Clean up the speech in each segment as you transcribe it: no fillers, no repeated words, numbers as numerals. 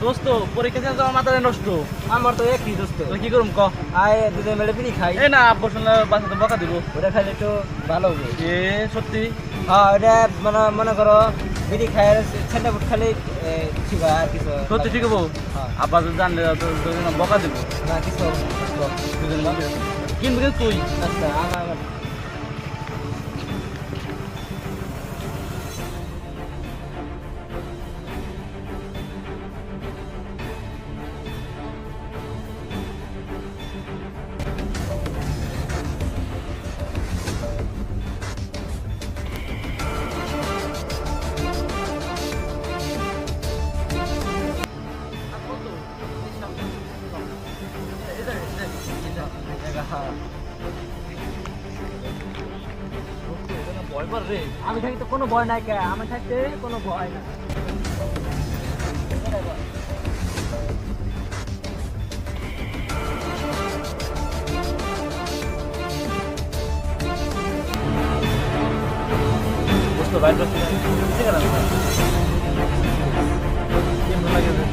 দোস্ত পরীক্ষা দিয়ে তো আমার মাথাটা নষ্ট। আমার তো একই দোস্ত। কি করুম ক? আয় দুধে মেলে বিড়ি খাই। এই না আব্বু শুনলে বাসাতে বকা দিব। ওটা খাইলে একটু ভালো হবে। এ সত্যি? হ্যাঁ ওটা মনে করো বিড়ি খাই ছেলে বুট খালি ঠিক হয় আর কিছু। সত্যি ঠিক হবো? হ্যাঁ। আব্বা তো জানলে বকা দিব। না কিছু হবে না। কিনবি কিন্তু তুই। আচ্ছা আমার ভয় পার রে। আমি থাকতে কোনো ভয় নাই কে, আমি থাকতে কোনো ভয় না। দোস্ত বাইর করছি না। ঠিক আছে না? কেমন লাগে রে?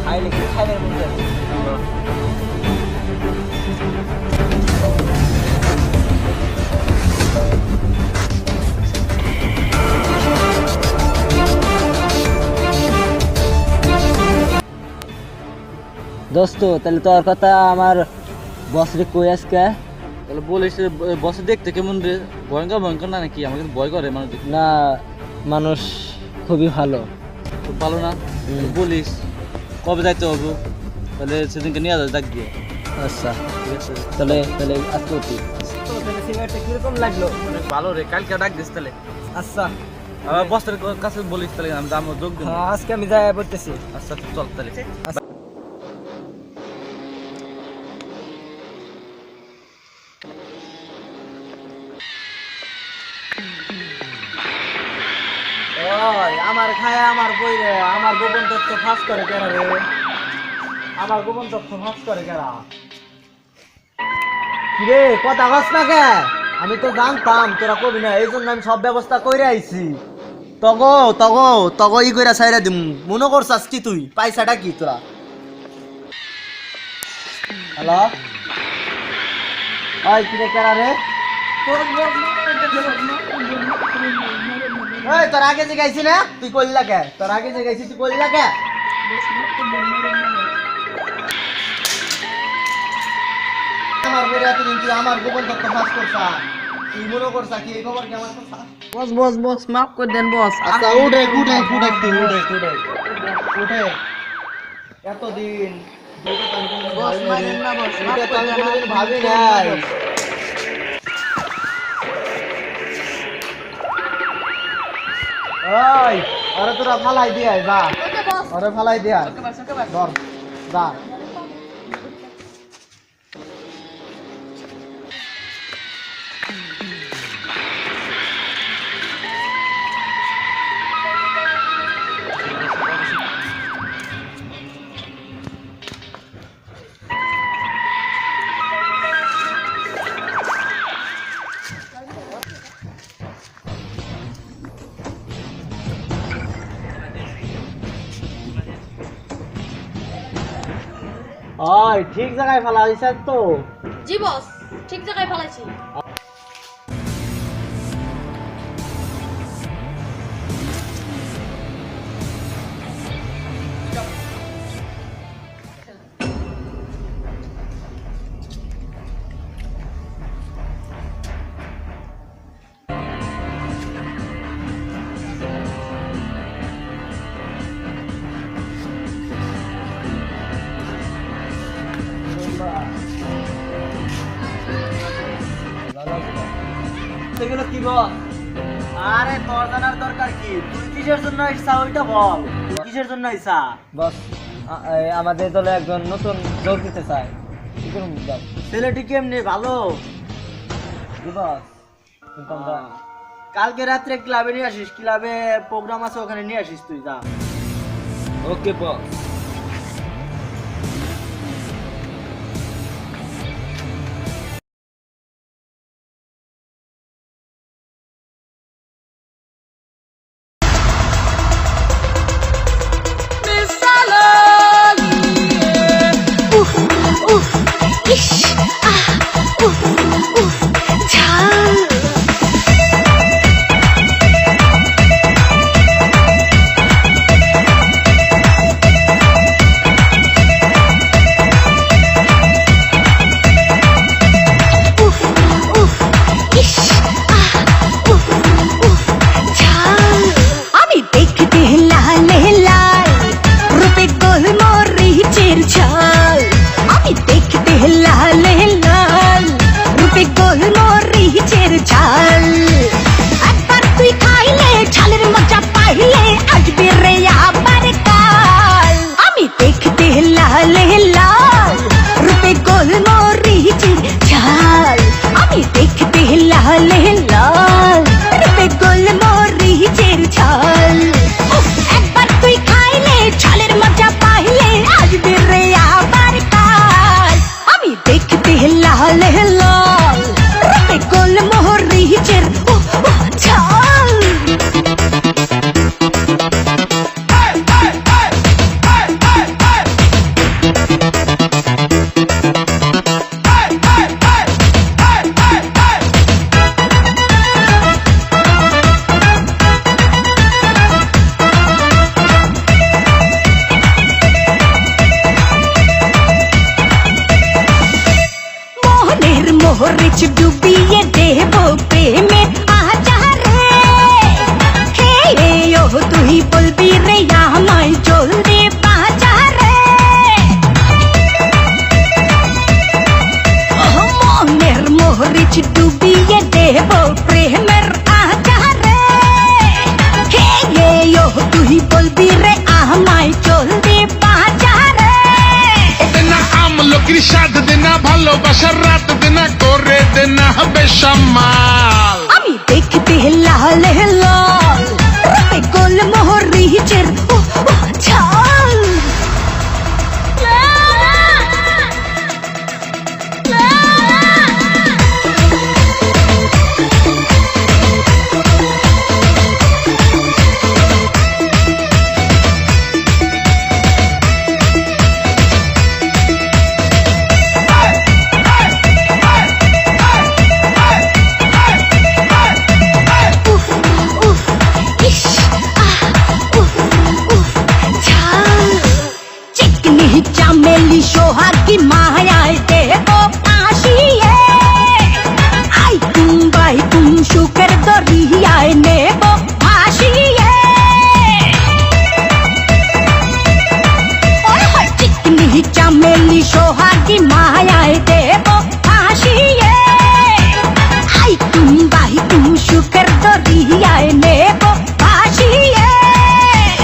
খাইলে কি খাইলে মধ্যে দোস্ত তাহলে তোর কথা আমার বসরে কই আজকে তাহলে বলিস বসে দেখতে কেমন রে? ভয়ঙ্কর ভয়ঙ্কর না নাকি? আমাকে তো ভয় করে মানুষ দেখতে। না মানুষ খুবই ভালো। খুব ভালো না? বলিস কবে যাইতে হবে? তাহলে সেদিনকে নিয়ে যাবে ডাক দিয়ে। আচ্ছা ঠিক আছে? তাহলে তাহলে আজকে উঠি। তো তাহলে সিগারেটটা কিরকম লাগলো? অনেক ভালো রে। কালকে ডাক দিস তাহলে। আচ্ছা বসের কাছে বলিস তাহলে আমি দামও যোগ দেবো। হ্যাঁ, আজকে আমি যাই বলতেছি। আচ্ছা চল তাহলে। ওই আমার খায় আমার বই রে, আমার গোপন তথ্য ফাঁস করে কেরা রে, আমার গোপন তথ্য ফাঁস করে কেরা? কিরে কথা কস না কে? আমি তো জানতাম তোরা করবি না, এই জন্য আমি সব ব্যবস্থা করে আইছি। তগো তগো তগো ই কইরা ছাইরা দিম। মনে করছাস কি তুই? পয়সাটা কি তোরা? হ্যালো ওই কিরে কেরা রে? এই তোর আগে যে গাইছি না তুই কইলা কে? তোর আগে যে গাইছি তুই কইলা কে? আমার বলে এতদিন তুই আমার গোপন তথ্য ফাঁস করছা, তুই মনে করছা কি এই খবর কি আমার কথা? বস বস বস মাফ করে দেন বস। আচ্ছা উঠে উঠে উঠে তুই উঠে উঠে উঠে এতদিন বস মারেন না বস, মাফ এটা তো করে আমি দেন। কোনোদিন ভাবি নাই। ওই আরে তোরা ফালাই দিয়ে যা, ওকে বস, আরে ফালাই দিয়া ওকে বস, ওকে বস। ধর যা। ওই ঠিক জায়গায় ফালা হইছে তো? জি বস, ঠিক জায়গায় ফেলাইছি। এগুলো কি বল? আরে তোর জানার দরকার কি? তুই কিসের জন্য ইচ্ছা ওইটা বল। কিসের জন্য ইচ্ছা? বস আমাদের দলে একজন নতুন যোগ দিতে চায়। কি করুন বস? ছেলেটি কেমনি ভালো? কি বস? কিন্তু আমরা কালকে রাত্রে ক্লাবে নিয়ে আসিস, ক্লাবে প্রোগ্রাম আছে ওখানে নিয়ে আসিস তুই যা। ওকে বস। মিস লাল রূপে গোল মরিচের ঝাল একবার তুই খাইলে ঝালের মজা পাইলে আসবে রে আবার কাল আমি দেখতে লাল লাল রূপে গোল মরিচের ঝাল মোহরিচ ডুবিয়ে দেব প্রেমের আচারে হে ও তুই বলবি রে আমায় জলদি বাজারে মনের মোহরিচ ডুবিয়ে দেব প্রেমের আচারে হে ও তুই বলবি রে আমায় জলদি বাজারে দেনা আমলকির স্বাদ দেনা ভালোবাসার রাত দেনা করে দেনা বেসামাল আমি দেখতে লাল লাল রূপে গোল মরিচের ঝাল চামেলি সোহাগী মায়ায় দেব ফাঁসিয়ে আই তুম বাই তুম সুখের দরিয়ায় নেব ভাসিয়ে চিকনি চামেলি সোহাগী মায়ায় দেব ফাঁসিয়ে আই তুম বাই তুম সুখের দরিয়ায় নেব ভাসিয়ে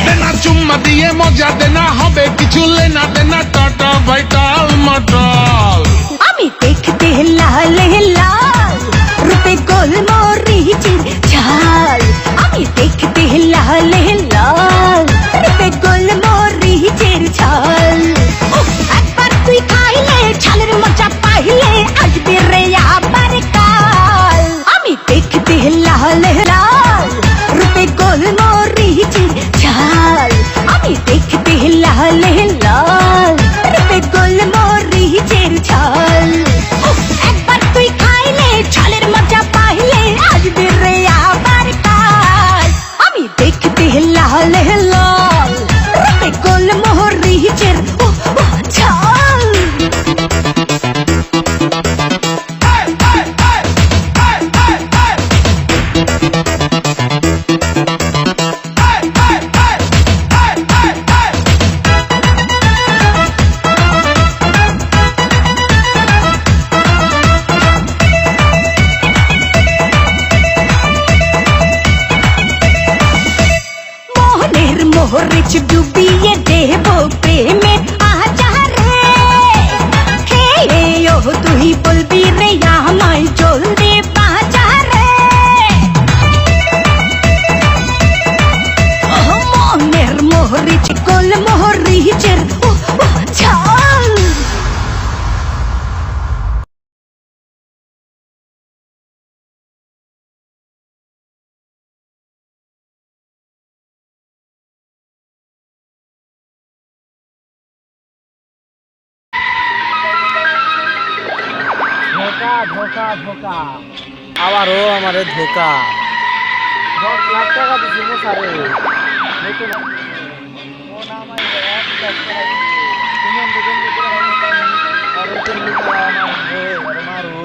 দেনা চুম্মা দিয়ে মজা দেনা হবে কিছু লেনা দেনা টাটা ভাইটাল মটল আমি দেখতে লাল লাল রূপে গোল মরিচের ঝাল আমি দেখতে লাল লাল রূপে গোল মরিচের ঝাল একবার তুই খাইলে ঝালের মজা পাইলে আসবে রে আবার কাল আমি দেখতে লাল লাল রূপে গোল মরিচের ঝাল আমি দেখতে লাল লাল রূপে গোল মরিচের ঝাল একবার তুই খাইলে ঝালের মজা পাইলে আসবে রে আবার কাল আমি দেখতে লাল লাল রূপে গোল মরিচের ঝাল মোহরিচ ডুবিয়ে দেব প্রেমের আচারে হে ও তুই বলবি রে আমায় জলদি বাজারে মনের মোহরিচ গোল মরিচের ঝাল ধোকা ধোকা ধোকা আবারও আমারে ধোকা 10 লাখ টাকা দিছি মোসারে নতুন ফোন আমার 1 লাখ টাকা দিছি তুমি দুজন করে আর তুমি আমার মারো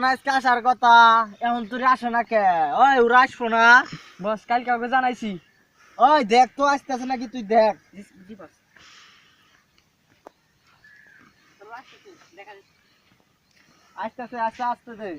না আজকে আসার কথা, এখন তুই আসো না কে? ওই ওরা আসবো না? বস কালকে ওকে জানাইছি। ওই দেখ তো আসতেছে নাকি, তুই দেখ। আসতেছে, আস্তে আস্তে দে।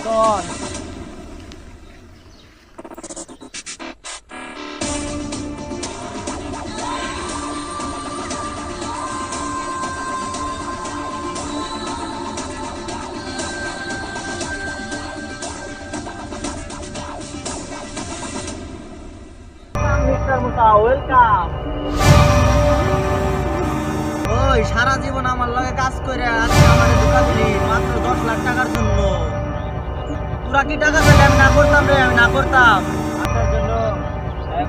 চল। মিস্টার মুসা, ওয়েলকাম। ওই সারা জীবন আমার লগে কাজ করে আজকে আমার দোকান দিলি মাত্র 10 লাখ টাকার জন্য। তোরা কি টাকা পেলে আমি না করতাম রে, আমি না করতাম। আপনার জন্য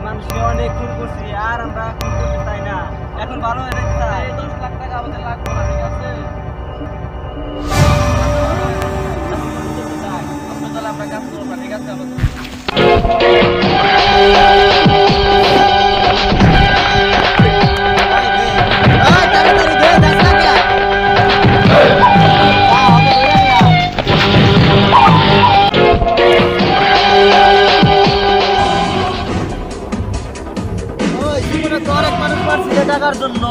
মানুষকে অনেক খুন করছি, আর আমরা খুন করতে চাই না। এখন ভালো হয়ে দেখতে চাই। 10 লাখ টাকা আমাদের লাগবে না, ঠিক আছে? আমরা কাজ করবো, ঠিক আছে? টাকার জন্য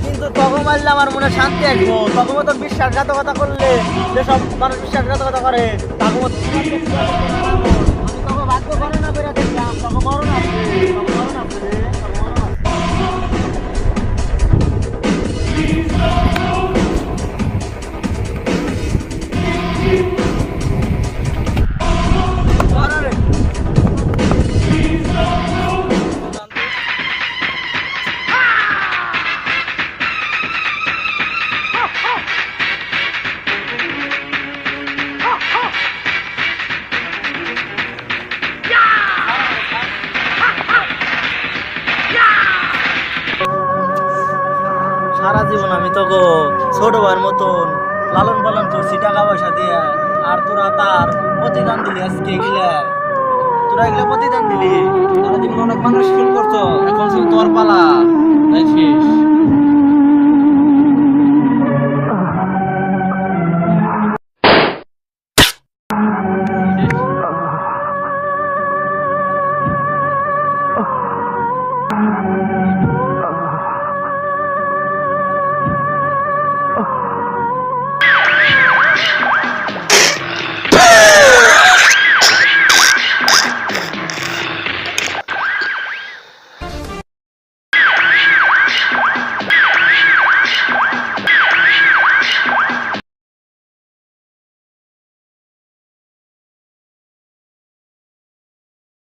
কিন্তু তখন মারলে আমার মনে শান্তি আসবো। তখন মতন বিশ্বাসঘাতকতা করলে যেসব মানুষ বিশ্বাসঘাতকতা করে তখন আমি তখন ভাগ্য গণনা করে দেখলাম তখন মরণ আসবে, মরণ আসবে, মরণ আসবে। সারা জীবন আমি তোকে ছোট ভাইয়ের মতন লালন পালন করছি টাকা পয়সা দিয়ে, আর তোরা তার প্রতিদান দিলি আজকে এগুলা। তোরা এগুলো প্রতিদান দিলি, সারা জীবন অনেক মানুষ ফিল করছো, এখন শুধু তোর পালা, তাই শেষ।